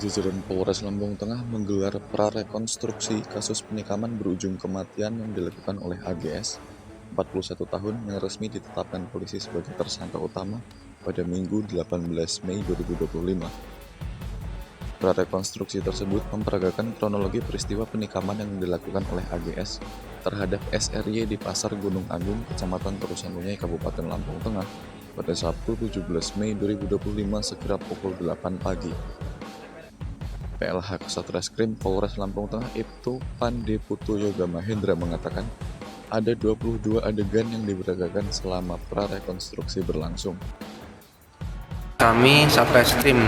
Jajaran Polres Lampung Tengah menggelar prarekonstruksi kasus penikaman berujung kematian yang dilakukan oleh AGS, 41 tahun yang resmi ditetapkan polisi sebagai tersangka utama pada Minggu 18 Mei 2025. Prarekonstruksi tersebut memperagakan kronologi peristiwa penikaman yang dilakukan oleh AGS terhadap SRY di Pasar Gunung Agung, Kecamatan Terusanlunyai, Kabupaten Lampung Tengah pada Sabtu 17 Mei 2025 sekira pukul 8 pagi. PLH Kasatreskrim Polres Lampung Tengah Ibtu Pandeputu Yoga Mahendra mengatakan ada 22 adegan yang diberagakan selama prarekonstruksi berlangsung. Kami Satreskrim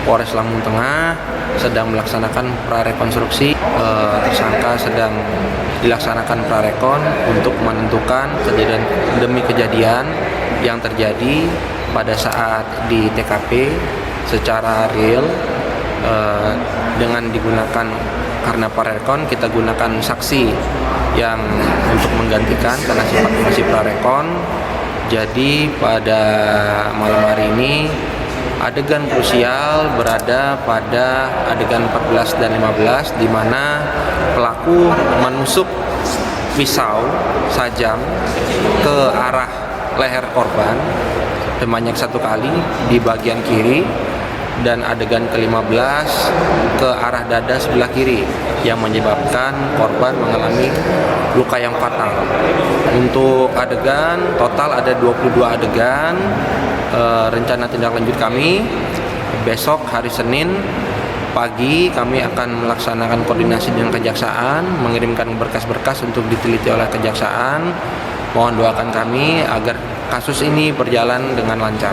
Polres Lampung Tengah sedang melaksanakan prarekonstruksi. Tersangka sedang dilaksanakan prarekon untuk menentukan kejadian demi kejadian yang terjadi pada saat di TKP secara real. Dengan digunakan, karena prarekon kita gunakan saksi yang untuk menggantikan karena sifatnya masih prarekon. Jadi pada malam hari ini adegan krusial berada pada adegan 14 dan 15 di mana pelaku menusuk pisau sajam ke arah leher korban sebanyak 1 kali di bagian kiri, dan adegan ke-15 ke arah dada sebelah kiri yang menyebabkan korban mengalami luka yang fatal. Untuk adegan total ada 22 adegan. Rencana tindak lanjut kami besok hari Senin pagi kami akan melaksanakan koordinasi dengan kejaksaan, mengirimkan berkas-berkas untuk diteliti oleh kejaksaan. Mohon doakan kami agar kasus ini berjalan dengan lancar.